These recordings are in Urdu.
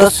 10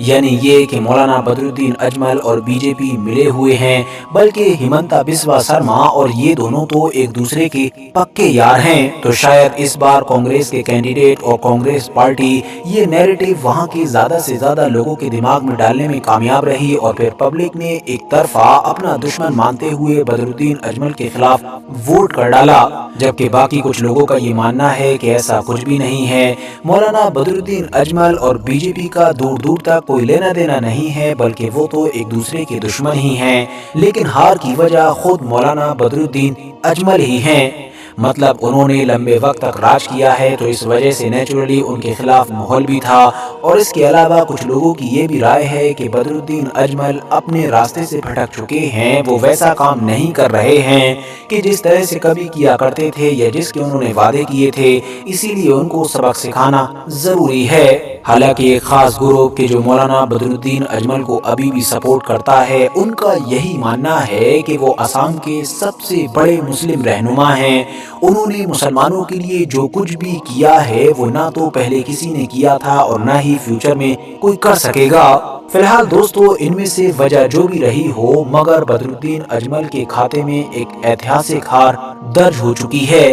یعنی یہ کہ مولانا بدرالدین اجمل اور بی جے پی ملے ہوئے ہیں، بلکہ ہمنتا بسوا سرما اور یہ دونوں تو ایک دوسرے کے پکے یار ہیں۔ تو شاید اس بار کانگریس کے کینڈیڈیٹ اور کانگریس پارٹی یہ نیریٹو وہاں کے زیادہ سے زیادہ لوگوں کے دماغ میں ڈالنے میں کامیاب رہی، اور پھر پبلک نے ایک طرفہ اپنا دشمن مانتے ہوئے بدرالدین اجمل کے خلاف ووٹ کر ڈالا، جبکہ باقی کچھ لوگوں کا یہ ماننا ہے کہ ایسا کچھ بھی نہیں ہے۔ مولانا بدرالدین اجمل اور بی جے پی کا دور دور تک کوئی لینا دینا نہیں ہے، بلکہ وہ تو ایک دوسرے کے دشمن ہی ہیں، لیکن ہار کی وجہ خود مولانا بدرالدین اجمل ہی ہیں۔ مطلب انہوں نے لمبے وقت تک راج کیا ہے، تو اس وجہ سے نیچرلی ان کے خلاف ماحول بھی تھا، اور اس کے علاوہ کچھ لوگوں کی یہ بھی رائے ہے کہ بدرالدین اجمل اپنے راستے سے بھٹک چکے ہیں، وہ ویسا کام نہیں کر رہے ہیں کہ جس طرح سے کبھی کیا کرتے تھے یا جس کے انہوں نے وعدے کیے تھے، اسی لیے ان کو سبق سکھانا ضروری ہے۔ حالانکہ ایک خاص گروہ کے جو مولانا بدرالدین اجمل کو ابھی بھی سپورٹ کرتا ہے، ان کا یہی ماننا ہے کہ وہ آسام کے سب سے بڑے مسلم رہنما ہیں۔ انہوں نے مسلمانوں کے لیے جو کچھ بھی کیا ہے وہ نہ تو پہلے کسی نے کیا تھا اور نہ ہی فیوچر میں کوئی کر سکے گا۔ فی الحال دوستو، ان میں سے وجہ جو بھی رہی ہو، مگر بدرالدین اجمل کے کھاتے میں ایک ایتہاسک ہار درج ہو چکی ہے۔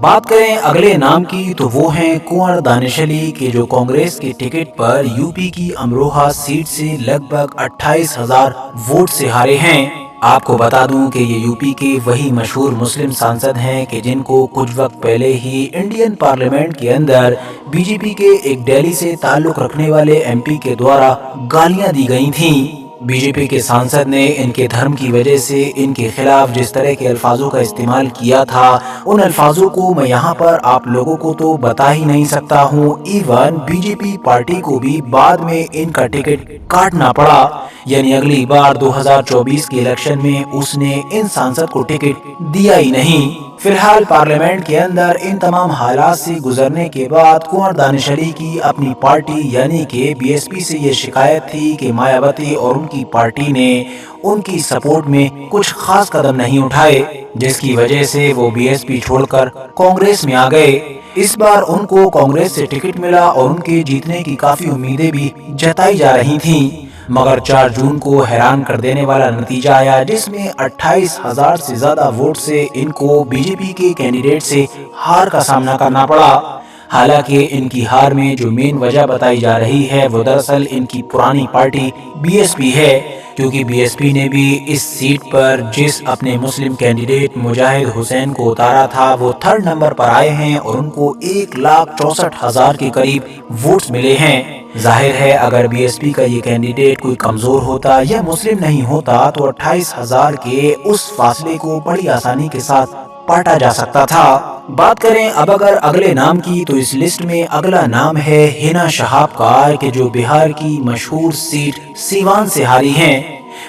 بات کریں اگلے نام کی تو وہ ہیں کنور دانش علی کے، جو کانگریس کے ٹکٹ پر یو پی کی امروہہ سیٹ سے لگ بھگ 28,000 ووٹ سے ہارے ہیں۔ آپ کو بتا دوں کہ یہ یو پی کے وہی مشہور مسلم سانسد ہیں کہ جن کو کچھ وقت پہلے ہی انڈین پارلیمنٹ کے اندر بی جے پی کے ایک دہلی سے تعلق رکھنے والے ایم پی کے دوارا گالیاں دی گئی تھیں۔ بی جے پی کے سانسد نے ان کے دھرم کی وجہ سے ان کے خلاف جس طرح کے الفاظوں کا استعمال کیا تھا، ان الفاظوں کو میں یہاں پر آپ لوگوں کو تو بتا ہی نہیں سکتا ہوں۔ Even B J P party کو بھی بعد میں ان کا ٹکٹ کاٹنا پڑا، یعنی اگلی بار 2024 کے الیکشن میں اس نے ان سانسد کو ٹکٹ دیا ہی نہیں۔ فی الحال پارلیمنٹ کے اندر ان تمام حالات سے گزرنے کے بعد کنور دانش علی کی اپنی پارٹی یعنی کہ بی ایس پی سے یہ شکایت تھی کہ مایاوتی اور ان کی پارٹی نے ان کی سپورٹ میں کچھ خاص قدم نہیں اٹھائے، جس کی وجہ سے وہ بی ایس پی چھوڑ کر کانگریس میں آ گئے۔ اس بار ان کو کانگریس سے ٹکٹ ملا اور ان کے جیتنے کی کافی امیدیں بھی جتائی جا رہی تھیں، مگر 4 جون کو حیران کر دینے والا نتیجہ آیا، جس میں 28,000 سے زیادہ ووٹ سے ان کو بی جے پی کے کینڈیڈیٹ سے ہار کا سامنا کرنا پڑا۔ حالانکہ ان کی ہار میں جو مین وجہ بتائی جا رہی ہے وہ دراصل ان کی پرانی پارٹی بی ایس پی ہے، کیونکہ بی ایس پی نے بھی اس سیٹ پر جس اپنے مسلم کینڈیڈیٹ مجاہد حسین کو اتارا تھا وہ 3rd نمبر پر آئے ہیں اور ان کو 1,64,000 کے قریب ووٹس ملے ہیں۔ ظاہر ہے اگر بی ایس پی کا یہ کینڈیڈیٹ کوئی کمزور ہوتا یا مسلم نہیں ہوتا تو 28,000 کے اس فاصلے کو بڑی آسانی کے ساتھ پاٹا جا سکتا تھا۔ بات کریں اب اگر اگلے نام کی تو اس لسٹ میں اگلا نام ہے ہنا شہاب کا، کہ جو بہار کی مشہور سیٹ سیوان سے ہاری ہیں۔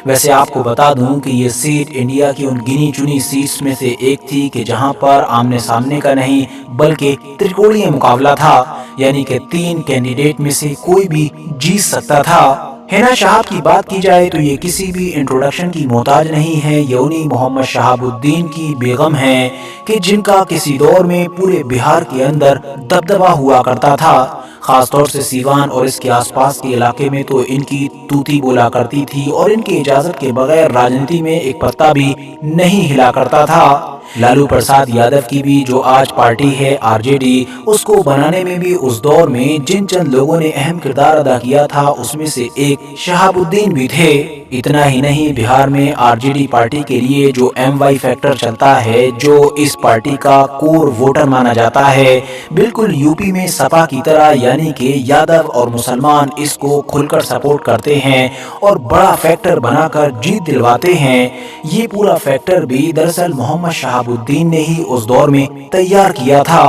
ویسے آپ کو بتا دوں کہ یہ سیٹ انڈیا کی ان گنی چنی سیٹس میں سے ایک تھی کہ جہاں پر آمنے سامنے کا نہیں بلکہ ترکوڑیہ مقابلہ تھا، یعنی کہ 3 کینڈیڈیٹ میں سے کوئی بھی جیت سکتا تھا۔ ہنا شہاب کی بات کی جائے تو یہ کسی بھی انٹروڈکشن کی محتاج نہیں ہے، یہ انہی محمد شہاب الدین کی بیگم ہیں کہ جن کا کسی دور میں پورے بہار کے اندر دبدبہ ہوا کرتا تھا، خاص طور سے سیوان اور اس کے آس پاس کے علاقے میں تو ان کی توتی بولا کرتی تھی اور ان کی اجازت کے بغیر راجنیتی میں ایک پتا بھی نہیں ہلا کرتا تھا۔ لالو پرساد یادو کی بھی جو آج پارٹی ہے آر جے ڈی، اس کو بنانے میں بھی اس دور میں جن چند لوگوں نے اہم کردار ادا کیا تھا اس میں سے ایک شہاب الدین بھی تھے۔ اتنا ہی نہیں، بہار میں آر جے ڈی پارٹی کے لیے جو ایم وائی فیکٹر چلتا ہے، جو اس پارٹی کا کور ووٹر مانا جاتا ہے، بالکل یو پی میں سپا کی طرح، یعنی کہ یادو اور مسلمان اس کو کھل کر سپورٹ کرتے ہیں اور بڑا فیکٹر بنا کر جیت دلواتے ہیں۔ یہ پورا فیکٹر بھی دراصل محمد شہاب الدین نے ہی اس دور میں تیار کیا تھا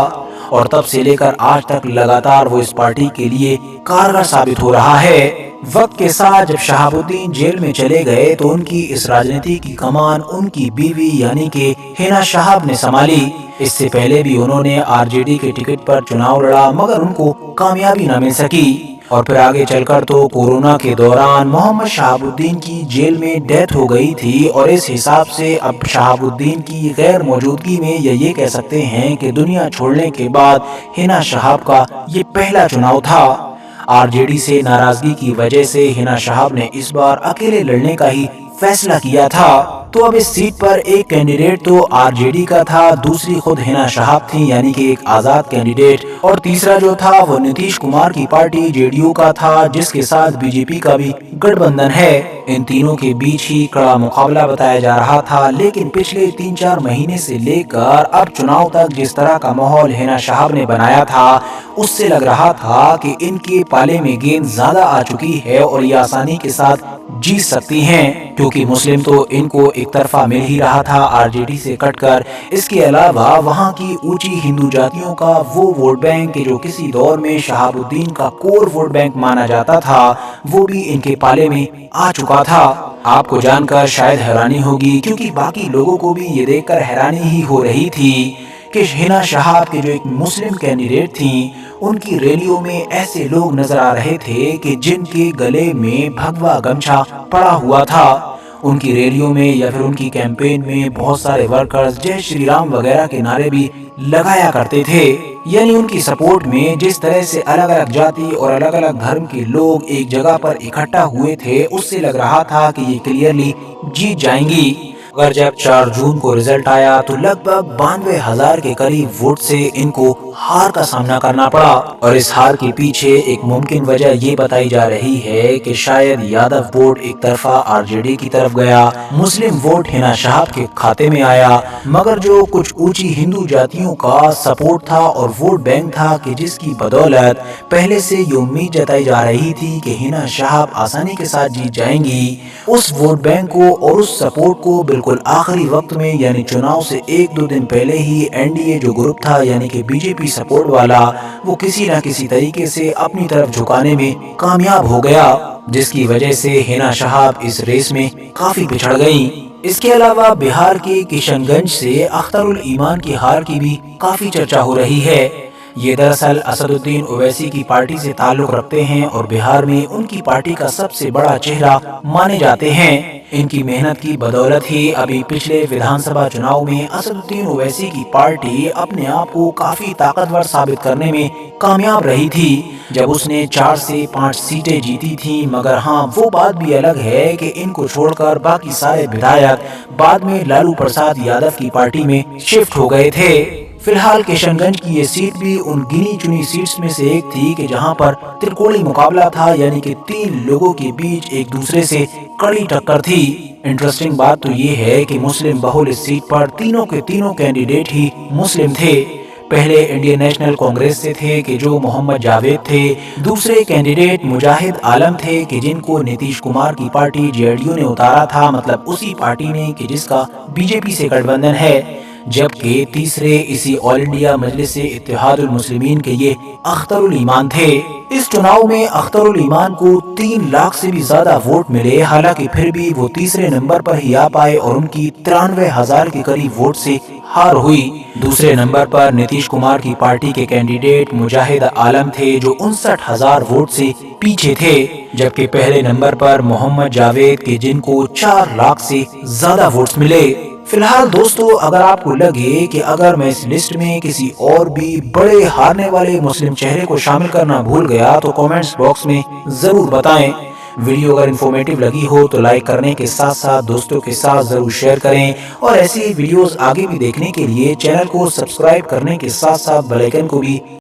اور تب سے لے کر آج تک لگاتار وہ اس پارٹی کے لیے کارگر ثابت ہو رہا ہے۔ وقت کے ساتھ جب شہاب الدین جیل میں چلے گئے تو ان کی اس راجنیتی کی کمان ان کی بیوی یعنی کہ ہنا شہاب نے سنبھالی۔ اس سے پہلے بھی انہوں نے آر جے ڈی کے ٹکٹ پر چناؤ لڑا مگر ان کو کامیابی نہ مل سکی، اور پھر آگے چل کر تو کورونا کے دوران محمد شہاب الدین کی جیل میں ڈیتھ ہو گئی تھی، اور اس حساب سے اب شہاب الدین کی غیر موجودگی میں یہ کہہ سکتے ہیں کہ دنیا چھوڑنے کے بعد ہنا شہاب کا یہ پہلا چناؤ تھا۔ RJD سے ناراضگی کی وجہ سے ہنا شہاب نے اس بار اکیلے لڑنے کا ہی فیصلہ کیا تھا۔ تو اب اس سیٹ پر ایک کینڈیڈیٹ تو RJD کا تھا، دوسری خود ہنا شہاب تھی یعنی کہ ایک آزاد کینڈیڈیٹ، اور تیسرا جو تھا وہ نتیش کمار کی پارٹی JDU کا تھا جس کے ساتھ BJP کا بھی گٹھ بندھن ہے۔ ان تینوں کے بیچ ہی کڑا مقابلہ بتایا جا رہا تھا، لیکن پچھلے 3-4 مہینے سے لے کر اب چناؤ تک جس طرح کا ماحول ہنا شہاب نے بنایا تھا اس سے لگ رہا تھا کہ ان کے پالے میں گیند زیادہ آ چکی ہے اور یہ آسانی کے ساتھ جیت سکتی ہیں، کیونکہ مسلم تو ان کو ایک طرفہ مل ہی رہا تھا RJD سے کٹ کر۔ اس کے علاوہ وہاں کی اونچی ہندو جاتیوں کا وہ ووٹ بینک جو کسی دور میں شہاب الدین کا کور ووٹ بینک مانا جاتا تھا وہ بھی ان کے پالے میں آ چکا تھا۔ آپ کو جان کر شاید حیرانی ہوگی، کیونکہ باقی لوگوں کو بھی یہ دیکھ کر حیرانی ہی ہو رہی تھی کہ ہنا شہاب کے جو ایک مسلم کینڈیڈیٹ تھیں ان کی ریلیوں میں ایسے لوگ نظر آ رہے تھے کہ جن کے گلے میں بھگوا گمچھا پڑا ہوا تھا۔ ان کی ریلیوں میں یا پھر ان کی کیمپین میں بہت سارے ورکرز جے شری رام وغیرہ کے نعرے بھی لگایا کرتے تھے، یعنی ان کی سپورٹ میں جس طرح سے الگ الگ جاتی اور الگ الگ دھرم کے لوگ ایک جگہ پر اکٹھا ہوئے تھے اس سے لگ رہا تھا کہ یہ کلیئرلی جیت جائیں گی۔ مگر جب 4 جون کو رزلٹ آیا تو لگ بھگ 92,000 کے قریب ووٹ سے ان کو ہار کا سامنا کرنا پڑا، اور اس ہار کے پیچھے ایک ممکن وجہ یہ بتائی جا رہی ہے کہ شاید یادو ووٹ ایک طرفہ RJD کی طرف گیا، مسلم ووٹ ہنا شہاب کے کھاتے میں آیا، مگر جو کچھ اونچی ہندو جاتیوں کا سپورٹ تھا اور ووٹ بینک تھا کہ جس کی بدولت پہلے سے یہ امید جتائی جا رہی تھی کہ ہنا شہاب آسانی کے ساتھ جیت جائیں گی، اس ووٹ بینک کو اور اس سپورٹ کو بالکل آخری وقت میں یعنی چناؤ سے 1-2 دن پہلے ہی NDA جو گروپ تھا یعنی کہ BJP سپورٹ والا وہ کسی نہ کسی طریقے سے اپنی طرف جھکانے میں کامیاب ہو گیا، جس کی وجہ سے ہنا شہاب اس ریس میں کافی پچھڑ گئیں۔ اس کے علاوہ بہار کے کشن گنج سے اختر الایمان کی ہار کی بھی کافی چرچا ہو رہی ہے۔ یہ دراصل اسد الدین اویسی کی پارٹی سے تعلق رکھتے ہیں اور بہار میں ان کی پارٹی کا سب سے بڑا چہرہ مانے جاتے ہیں۔ ان کی محنت کی بدولت ہی ابھی پچھلے ویدھان سبھا چناؤ میں اسد الدین اویسی کی پارٹی اپنے آپ کو کافی طاقتور ثابت کرنے میں کامیاب رہی تھی جب اس نے 4 سے 5 سیٹیں جیتی تھیں، مگر ہاں وہ بات بھی الگ ہے کہ ان کو چھوڑ کر باقی سارے ودھایک بعد میں لالو پرساد یادو کی پارٹی میں شفٹ ہو گئے تھے۔ فی الحال کشن گنج کی یہ سیٹ بھی ان گنی چنی سیٹس میں سے ایک تھی کہ جہاں پر ترکوڑی مقابلہ تھا، یعنی کہ 3 لوگوں کے بیچ ایک دوسرے سے کڑی ٹکر تھی۔ انٹرسٹنگ بات تو یہ ہے کہ مسلم بہول اس سیٹ پر تینوں کے تینوں کینڈیڈیٹ ہی مسلم تھے۔ پہلے انڈین نیشنل کانگریس سے تھے کہ جو محمد جاوید تھے، دوسرے کینڈیڈیٹ مجاہد عالم تھے کہ جن کو نتیش کمار کی پارٹی JDU نے اتارا تھا، مطلب اسی پارٹی نے کہ جس کا BJP سے گٹھ بندھن ہے، جبکہ تیسرے اسی آل انڈیا مجلس اتحاد المسلمین کے یہ اختر الایمان تھے۔ اس چناؤ میں اختر الایمان کو 3 لاکھ سے بھی زیادہ ووٹ ملے، حالانکہ پھر بھی وہ تیسرے نمبر پر ہی آ پائے اور ان کی 93,000 کے قریب ووٹ سے ہار ہوئی۔ دوسرے نمبر پر نتیش کمار کی پارٹی کے کینڈیڈیٹ مجاہد عالم تھے جو 59,000 ووٹ سے پیچھے تھے، جبکہ پہلے نمبر پر محمد جاوید کے جن کو 4 لاکھ سے زیادہ ووٹس ملے۔ فی الحال دوستو، اگر آپ کو لگے کہ اگر میں اس لسٹ میں کسی اور بھی بڑے ہارنے والے مسلم چہرے کو شامل کرنا بھول گیا تو کامنٹس باکس میں ضرور بتائیں۔ ویڈیو اگر انفارمیٹیو لگی ہو تو لائک کرنے کے ساتھ ساتھ دوستوں کے ساتھ ضرور شیئر کریں، اور ایسی ویڈیوز آگے بھی دیکھنے کے لیے چینل کو سبسکرائب کرنے کے ساتھ ساتھ بیل آئیکن کو بھی